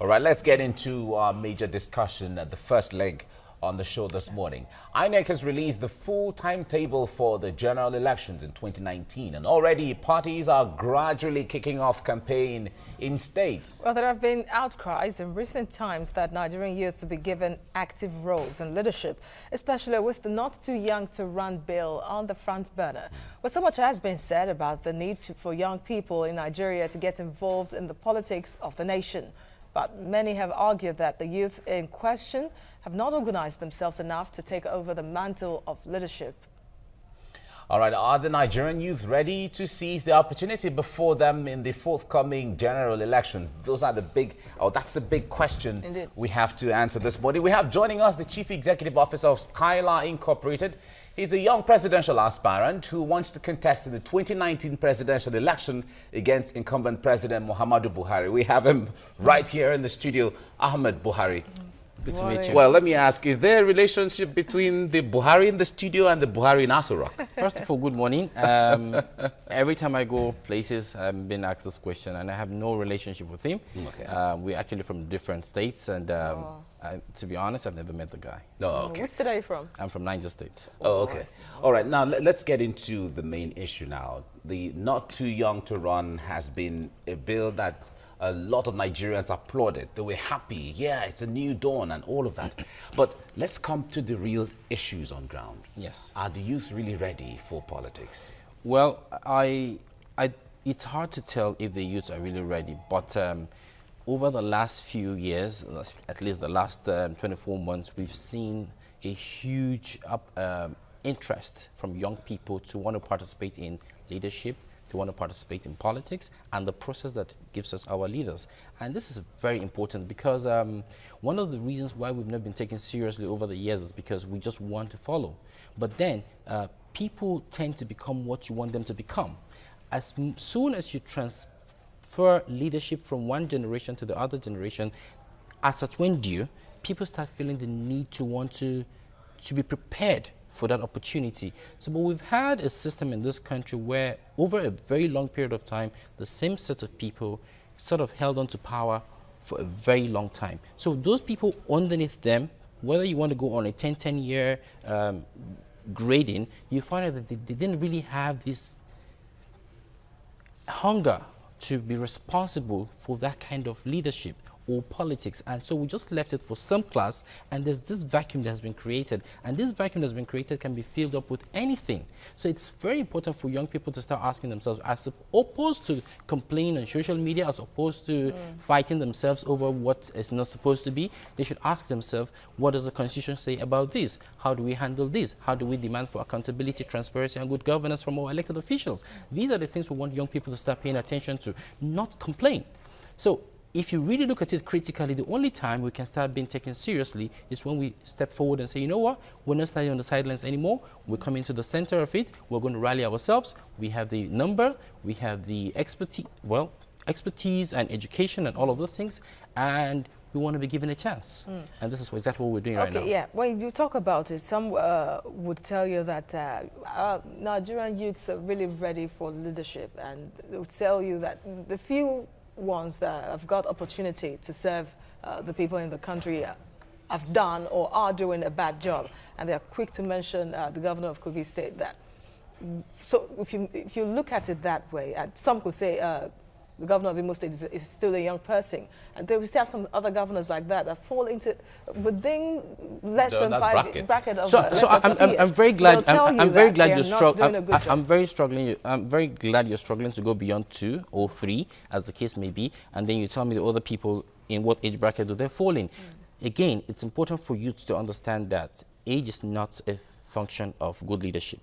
All right, let's get into our major discussion at the first leg on the show this morning. INEC has released the full timetable for the general elections in 2019, and already parties are gradually kicking off campaign in states. Well, there have been outcries in recent times that Nigerian youth be given active roles in leadership, especially with the not too young to run bill on the front burner. Well, so much has been said about the need for young people in Nigeria to get involved in the politics of the nation. But many have argued that the youth in question have not organized themselves enough to take over the mantle of leadership. All right, are the Nigerian youth ready to seize the opportunity before them in the forthcoming general elections? Those are the big, that's a big question. Indeed. We have to answer this morning. We have joining us the Chief Executive Officer of Skylar Incorporated. He's a young presidential aspirant who wants to contest in the 2019 presidential election against incumbent President Muhammad Buhari. We have him right here in the studio, Ahmed Buhari. Good to meet you. Well, let me ask, is there a relationship between the Buhari in the studio and the Buhari in Aso Rock? First of all, good morning. Every time I go places, I'm being asked this question, and I have no relationship with him. Okay. We're actually from different states, and to be honest, I've never met the guy. Oh, okay. Which state are you from? I'm from Niger State. Oh, okay. All right, now let's get into the main issue now. The not too young to run has been a bill that a lot of Nigerians applauded. They were happy. Yeah, it's a new dawn and all of that. But let's come to the real issues on ground. Yes. Are the youth really ready for politics? Well, it's hard to tell if the youths are really ready, but over the last few years, at least the last 24 months, we've seen a huge interest from young people to want to participate in leadership, to want to participate in politics and the process that gives us our leaders. And this is very important because one of the reasons why we've not been taken seriously over the years is because we just want to follow. But then people tend to become what you want them to become. As soon as you transfer leadership from one generation to the other generation, as at when due, people start feeling the need to want to be prepared for that opportunity. So, but we've had a system in this country where over a very long period of time, the same set of people sort of held on to power for a very long time. So those people underneath them, whether you want to go on a 10-year grading, you find out that they didn't really have this hunger to be responsible for that kind of leadership or politics, and so we just left it for some class, and there's this vacuum that has been created, and this vacuum that's been created can be filled up with anything. So it's very important for young people to start asking themselves, as opposed to complaining on social media, as opposed to fighting themselves over what is not supposed to be, they should ask themselves, what does the Constitution say about this? How do we handle this? How do we demand for accountability, transparency, and good governance from our elected officials? These are the things we want young people to start paying attention to, not complain. So if you really look at it critically, the only time we can start being taken seriously is when we step forward and say, you know what, we're not standing on the sidelines anymore. We're coming to the center of it. We're going to rally ourselves. We have the number. We have the expertise and education and all of those things. And we want to be given a chance. And this is exactly what we're doing right now. Yeah. When you talk about it, some would tell you that Nigerian youths are really ready for leadership. And they would tell you that the few ones that have got opportunity to serve the people in the country have done or are doing a bad job, and they are quick to mention the governor of Kogi State. That so if you look at it that way, and some could say the governor of Imo State is still a young person, and there we still have some other governors like that that fall into within less than five bracket of. So I'm very glad. I'm very glad you're struggling. I'm very glad you're struggling to go beyond 2 or 3, as the case may be, and then you tell me the other people in what age bracket do they fall in. Again, it's important for you to understand that age is not a function of good leadership.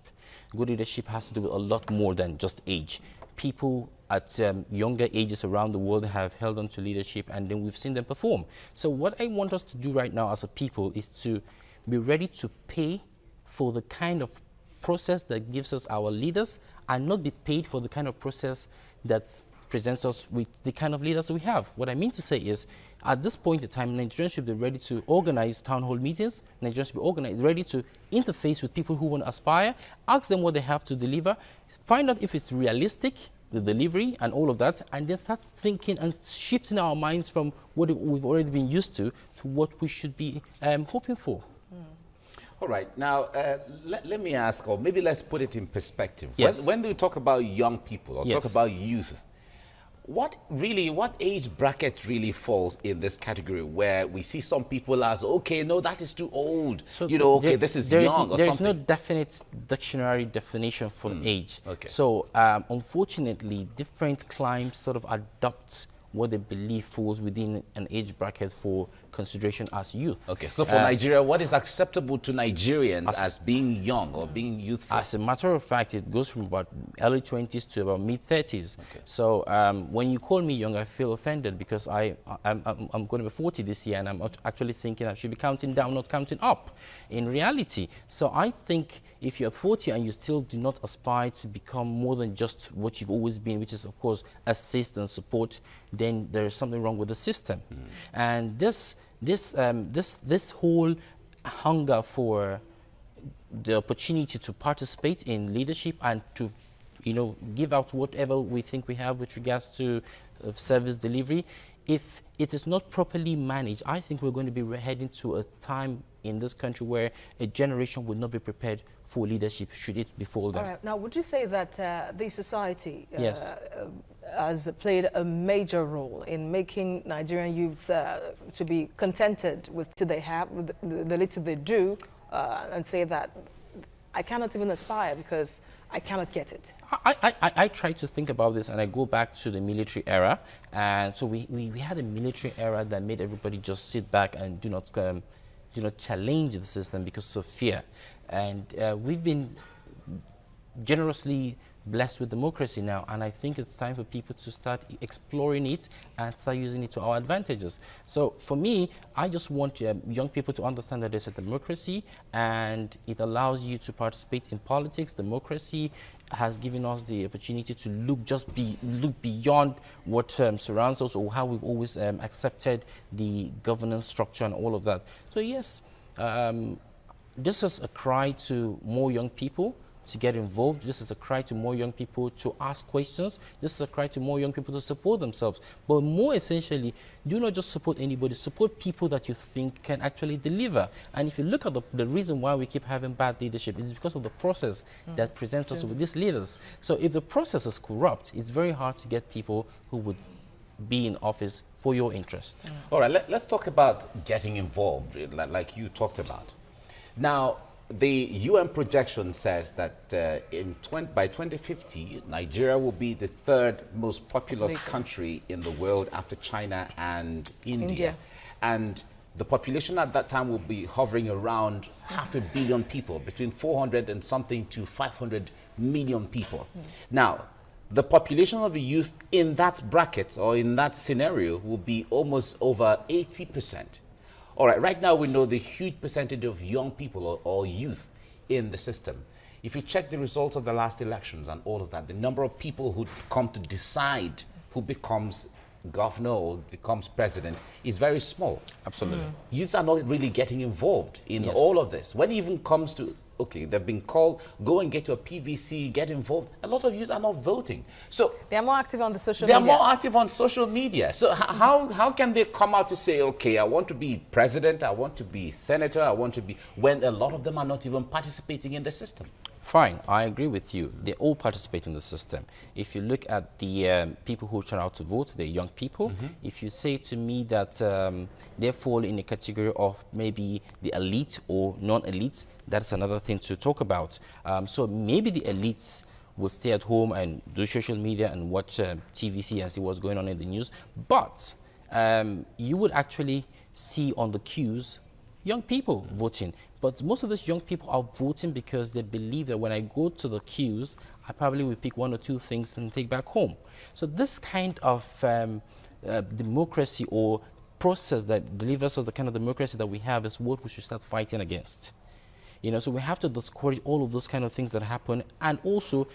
Good leadership has to do with a lot more than just age. People at younger ages around the world have held on to leadership, and then we've seen them perform. So what I want us to do right now as a people is to be ready to pay for the kind of process that gives us our leaders, and not be paid for the kind of process that presents us with the kind of leaders we have. What I mean to say is, at this point in time, Nigerians should be ready to organize town hall meetings. Nigerians should be ready to interface with people who want to aspire, ask them what they have to deliver, find out if it's realistic, the delivery and all of that, and then start thinking and shifting our minds from what we've already been used to what we should be hoping for. All right. Now, let me ask, or maybe let's put it in perspective. Yes. When we talk about young people or Yes. talk about youth, what age bracket really falls in this category where we see some people as, okay, no, that is too old. So you know, okay, this is young or There is something. no definite dictionary definition for age. Okay. So unfortunately, different climes sort of adopt what they believe falls within an age bracket for consideration as youth. Okay, so for Nigeria, what is acceptable to Nigerians as being young or being youthful? As a matter of fact, it goes from about early 20s to about mid-30s. Okay. So when you call me young, I feel offended because I'm going to be 40 this year, and I'm actually thinking I should be counting down, not counting up in reality. So I think if you're 40 and you still do not aspire to become more than just what you've always been, which is, of course, assist and support, then there is something wrong with the system. And this whole hunger for the opportunity to participate in leadership and to, give out whatever we think we have with regards to service delivery, if it is not properly managed, I think we're going to be heading to a time in this country where a generation will not be prepared for leadership should it befall them. All right. Now, would you say that the society Yes. has played a major role in making Nigerian youth to be contented with what they have, with the little they do, and say that I cannot even aspire because I cannot get it? I try to think about this, and I go back to the military era. And so we had a military era that made everybody just sit back and do not challenge the system because of fear. And we've been generously blessed with democracy now, and I think it's time for people to start exploring it and start using it to our advantages. So for me, I just want young people to understand that there's a democracy and it allows you to participate in politics. Democracy has given us the opportunity to look beyond what surrounds us or how we've always accepted the governance structure and all of that. So yes, this is a cry to more young people to get involved. This is a cry to more young people to ask questions. This is a cry to more young people to support themselves. But more essentially, do not just support anybody, support people that you think can actually deliver. And if you look at the reason why we keep having bad leadership, it's because of the process that presents us with these leaders. So if the process is corrupt, it's very hard to get people who would be in office for your interest. All right, let's talk about getting involved, like you talked about. Now, the UN projection says that by 2050, Nigeria will be the third most populous country in the world after China and India. And the population at that time will be hovering around 500 million people, between 400 and something to 500 million people. Now, the population of the youth in that bracket or in that scenario will be almost over 80%. All right, right now we know the huge percentage of young people or youth in the system. If you check the results of the last elections and all of that, the number of people who come to decide who becomes governor or becomes president is very small. Absolutely. Youths are not really getting involved in all of this. When it even comes to, okay, they've been called, go and get your PVC, get involved. A lot of youth are not voting. So they are more active on the social media. They are more active on social media. So how can they come out to say, okay, I want to be president, I want to be senator, I want to be, when a lot of them are not even participating in the system? Fine, I agree with you. They all participate in the system. If you look at the people who turn out to vote, they're young people. If you say to me that they fall in a category of maybe the elite or non-elites, that's another thing to talk about. So maybe the elites will stay at home and do social media and watch TVC and see what's going on in the news. But you would actually see on the queues young people voting. But most of these young people are voting because they believe that when I go to the queues, I probably will pick one or two things and take back home. So this kind of democracy or process that delivers us the kind of democracy that we have is what we should start fighting against. So we have to discourage all of those kind of things that happen and also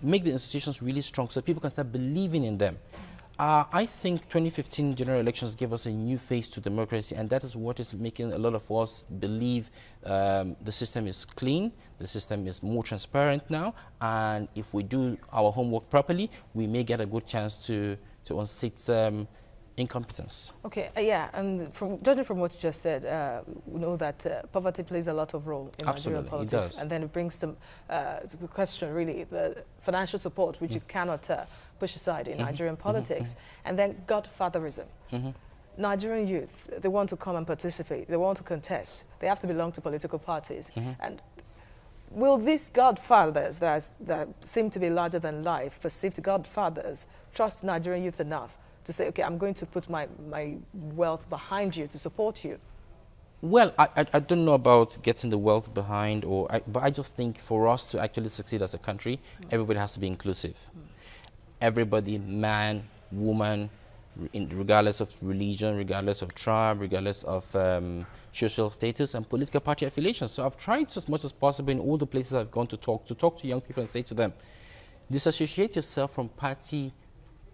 make the institutions really strong so people can start believing in them. I think 2015 general elections gave us a new face to democracy, and that is what is making a lot of us believe the system is clean, the system is more transparent now, and if we do our homework properly, we may get a good chance to unseat incompetence. Okay, yeah, and judging from what you just said, we know that poverty plays a lot of role in Nigerian politics. It does. And then it brings them to the question, really, the financial support, which you cannot push aside in Nigerian politics. And then godfatherism. Nigerian youths, they want to come and participate, they want to contest, they have to belong to political parties. And will these godfathers that seem to be larger than life, perceived godfathers, trust Nigerian youth enough to say, okay, I'm going to put my wealth behind you to support you? Well, I don't know about getting the wealth behind, but I just think for us to actually succeed as a country, everybody has to be inclusive. Everybody, man, woman, regardless of religion, regardless of tribe, regardless of social status and political party affiliation. So I've tried as much as possible in all the places I've gone to talk to young people and say to them, disassociate yourself from party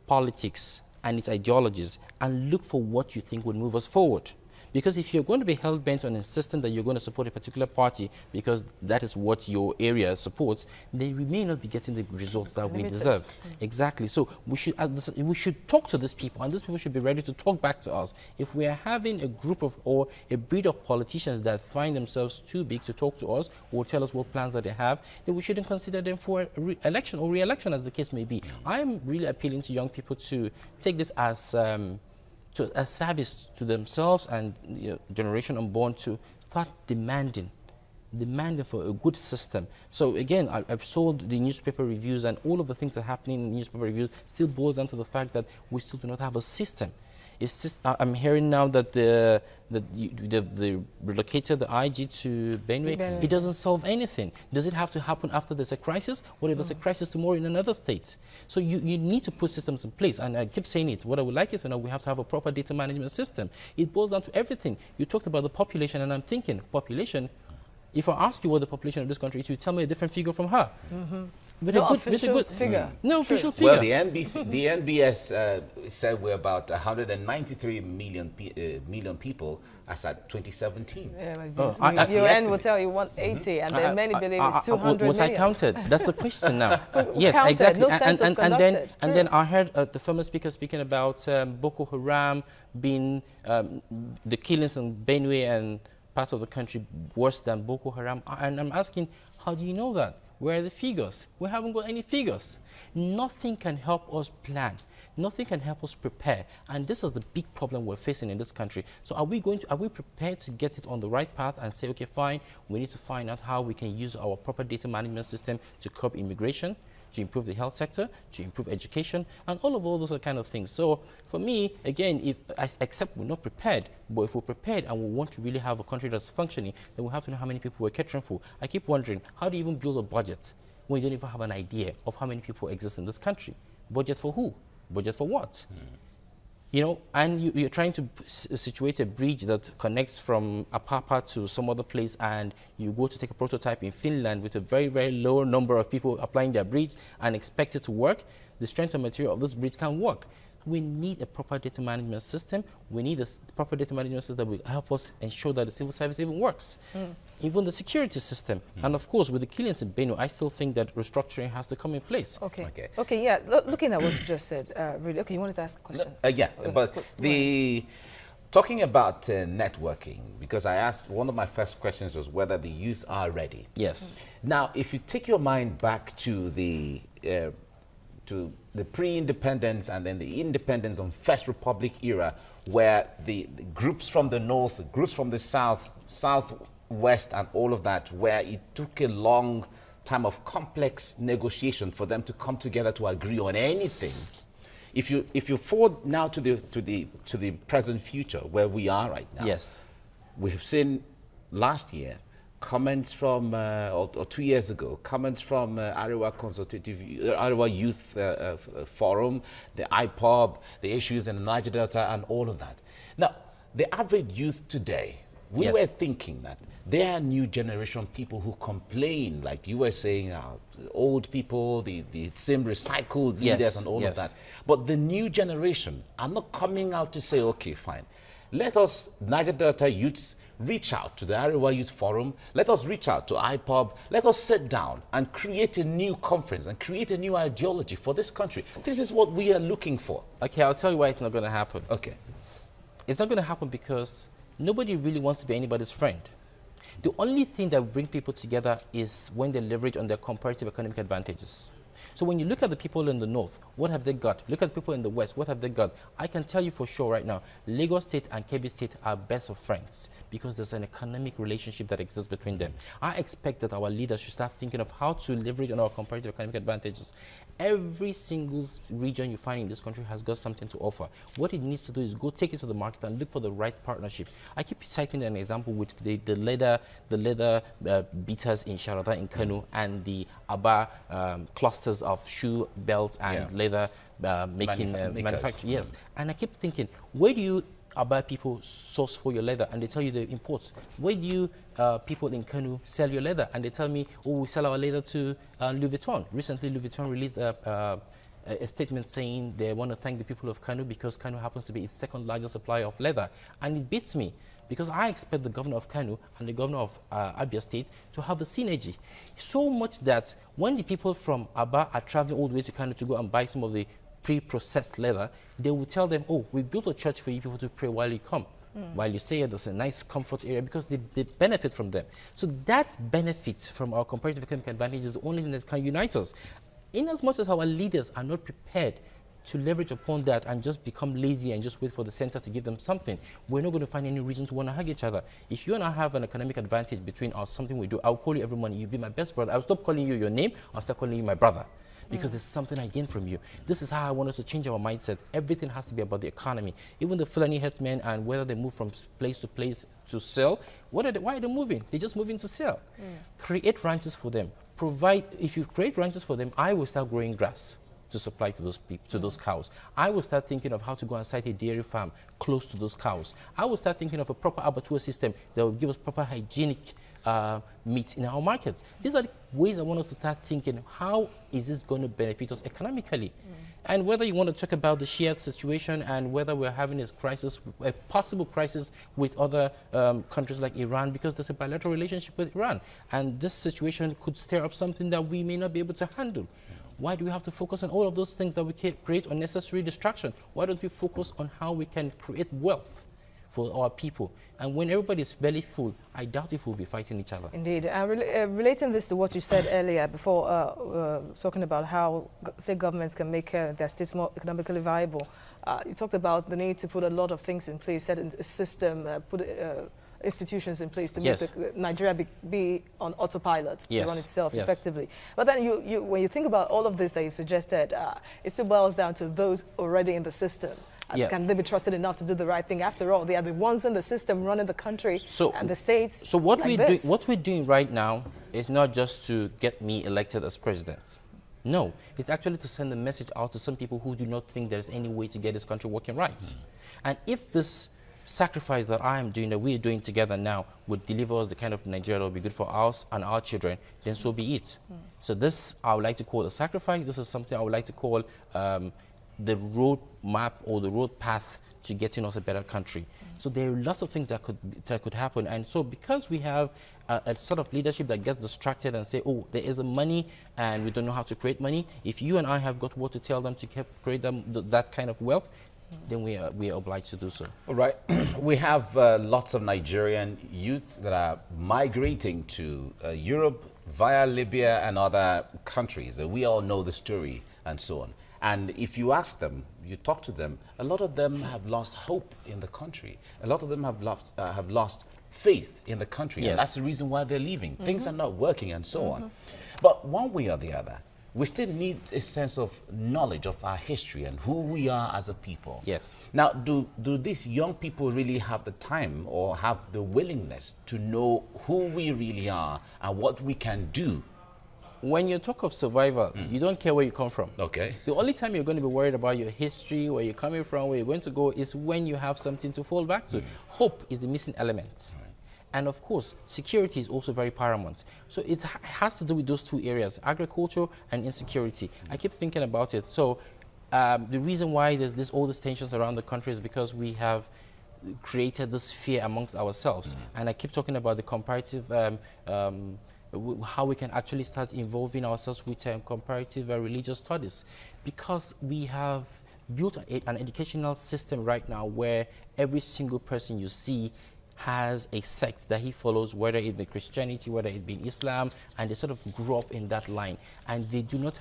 politics and its ideologies and look for what you think will move us forward. Because if you're going to be hell-bent on insisting that you're going to support a particular party because that is what your area supports, then we may not be getting the results that we deserve. Exactly. So we should talk to these people, and these people should be ready to talk back to us. If we are having a group of or a breed of politicians that find themselves too big to talk to us or tell us what plans that they have, then we shouldn't consider them for election or re-election, as the case may be. I am really appealing to young people to take this as a service to themselves and generation unborn to start demanding for a good system. So again, I've sold the newspaper reviews, and all of the things that are happening in newspaper reviews still boils down to the fact that we still do not have a system. I'm hearing now that they relocated the IG to Benue. It doesn't solve anything. Does it have to happen after there's a crisis? What if there's a crisis tomorrow in another state? So you need to put systems in place. And I keep saying it. What I would like is, we have to have a proper data management system. It boils down to everything. You talked about the population, and I'm thinking, population, if I ask you what the population of this country is, you tell me a different figure from her. No official figure. No official figure. Well, the NBS said we're about 193 million people as at 2017. Yeah, UN will tell you 180, and then many believe it's 200 was million. I counted? That's the question now. Yes, counted, exactly. no census conducted. And then I heard the former speaker speaking about Boko Haram being the killings in Benue and parts of the country worse than Boko Haram. And I'm asking, how do you know that? Where are the figures? We haven't got any figures. Nothing can help us plan. Nothing can help us prepare. And this is the big problem we're facing in this country. So are we prepared to get it on the right path and say, okay, fine, we need to find out how we can use our proper data management system to curb immigration, to improve the health sector, to improve education, and all those kind of things. So for me, again, except we're not prepared, but if we're prepared and we want to really have a country that's functioning, then we have to know how many people we're catering for. I keep wondering, how do you even build a budget when you don't even have an idea of how many people exist in this country? Budget for who? Budget for what? And you're trying to situate a bridge that connects from Apapa to some other place, and you go to take a prototype in Finland with a very, very low number of people applying their bridge and expect it to work. The strength and material of this bridge can't work. We need a proper data management system. We need a proper data management system that will help us ensure that the civil service even works. Even the security system. And of course, with the killings in Benue, I still think that restructuring has to come in place. Okay, yeah. Looking at what you just said, really. Okay, you wanted to ask a question? Talking about networking, because I asked, one of my first questions was whether the youth are ready. Yes. Now, if you take your mind back to the pre-independence and then the independence on First Republic era, where the groups from the north, groups from the south, southwest, and all of that, where it took a long time of complex negotiation for them to come together to agree on anything. If you forward now to the present future where we are right now, yes, we have seen last year comments from, or 2 years ago, comments from Arewa Youth Forum, the IPOB, the issues in the Niger Delta, and all of that. Now, the average youth today, we were thinking that there are new generation people who complain, like you were saying, old people, the same recycled leaders and all of that. But the new generation are not coming out to say, okay, fine. Let us, Niger Delta youths, reach out to the Arewa Youth Forum. Let us reach out to IPOB. Let us sit down and create a new conference and create a new ideology for this country. This is what we are looking for. Okay, I'll tell you why it's not going to happen. Okay. It's not going to happen because nobody really wants to be anybody's friend. The only thing that will bring people together is when they leverage on their comparative economic advantages. So when you look at the people in the north, what have they got? Look at the people in the west, what have they got? I can tell you for sure right now, Lagos State and Kebbi State are best of friends because there's an economic relationship that exists between them. I expect that our leaders should start thinking of how to leverage on our comparative economic advantages. Every single region you find in this country has got something to offer. What it needs to do is go take it to the market and look for the right partnership. I keep citing an example with the leather beaters in Sharada in Kano and the Aba clusters of shoe belts and leather making manufacturing. Yes, and I keep thinking, where do you Aba people source for your leather? And they tell you the imports. Where do you people in Kano sell your leather? And they tell me, oh, we sell our leather to Louis Vuitton. Recently, Louis Vuitton released a statement saying they want to thank the people of Kano because Kano happens to be its second largest supplier of leather. And it beats me because I expect the governor of Kano and the governor of Abia State to have a synergy. So much that when the people from Aba are traveling all the way to Kano to go and buy some of the pre-processed leather, they will tell them, oh, we built a church for you people to pray while you come. While you stay here, there's a nice comfort area because they benefit from them. So that benefit from our comparative economic advantage is the only thing that can unite us. In as much as our leaders are not prepared to leverage upon that and just become lazy and just wait for the center to give them something, we're not going to find any reason to want to hug each other. If you and I have an economic advantage between us, something we do, I'll call you every morning, you'll be my best brother. I'll stop calling you your name, I'll start calling you my brother. Because there's something I gain from you. This is how I want us to change our mindset. Everything has to be about the economy. Even the Fulani headsmen and whether they move from place to place to sell, why are they moving? They're just moving to sell. Create ranches for them. If you create ranches for them, I will start growing grass to supply to those people, to those cows. I will start thinking of how to go and site a dairy farm close to those cows. I will start thinking of a proper abattoir system that will give us proper hygienic meat in our markets. These are the ways I want us to start thinking, how is it going to benefit us economically? And whether you want to talk about the Shia situation and whether we're having a crisis, a possible crisis with other countries like Iran, because there's a bilateral relationship with Iran. And this situation could stir up something that we may not be able to handle. Why do we have to focus on all of those things that we can create unnecessary distraction? Why don't we focus on how we can create wealth for our people? And when everybody's belly full, I doubt if we'll be fighting each other. Indeed. Relating this to what you said earlier before talking about how, say, governments can make their states more economically viable, you talked about the need to put a lot of things in place, set a system, put institutions in place to make Nigeria be on autopilot to run itself effectively. But then when you think about all of this that you suggested, it still boils down to those already in the system. Can they be trusted enough to do the right thing? After all, they are the ones in the system running the country and the states. So what we're doing right now is not just to get me elected as president. No, it's actually to send a message out to some people who do not think there's any way to get this country working right. And if this sacrifice that I am doing, that we are doing together now, would deliver us the kind of Nigeria that will be good for us and our children, then so be it. So this I would like to call a sacrifice. This is something I would like to call the road map or the road path to getting us a better country. So there are lots of things that could happen. And so because we have a sort of leadership that gets distracted and say, oh, there is a money and we don't know how to create money, if you and I have got what to tell them to create that kind of wealth, then we are obliged to do so. All right. We have lots of Nigerian youths that are migrating to Europe via Libya and other countries. We all know the story and so on. And if you ask them, you talk to them, a lot of them have lost hope in the country. A lot of them have lost faith in the country. And that's the reason why they're leaving. Things are not working and so on. But one way or the other, we still need a sense of knowledge of our history and who we are as a people. Yes. Now, do these young people really have the time or have the willingness to know who we really are and what we can do? When you talk of survival, you don't care where you come from. Okay. The only time you're going to be worried about your history, where you're coming from, where you're going to go, is when you have something to fall back to. Hope is the missing element. And of course, security is also very paramount. So it has to do with those two areas, agriculture and insecurity. I keep thinking about it. So the reason why there's all these tensions around the country is because we have created this fear amongst ourselves. And I keep talking about the comparative, how we can actually start involving ourselves with comparative religious studies. Because we have built an educational system right now where every single person you see has a sect that he follows, whether it be Christianity, whether it be Islam, and they sort of grow up in that line, and they do not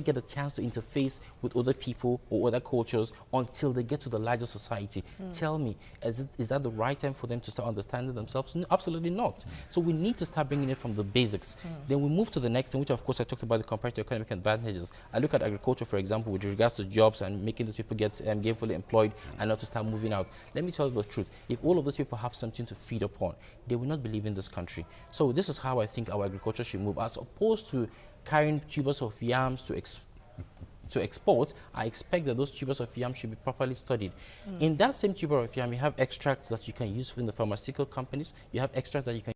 get a chance to interface with other people or other cultures until they get to the larger society. Tell me, is that the right time for them to start understanding themselves? No, absolutely not. So we need to start bringing it from the basics. Then we move to the next thing, which of course I talked about the comparative economic advantages. I look at agriculture, for example, with regards to jobs and making those people get gainfully employed and not to start moving out. Let me tell you the truth. If all of those people have something to feed upon, they will not believe in this country. So this is how I think our agriculture should move, as opposed to carrying tubers of yams to export. I expect that those tubers of yam should be properly studied. In that same tuber of yam, you have extracts that you can use in the pharmaceutical companies. You have extracts that you can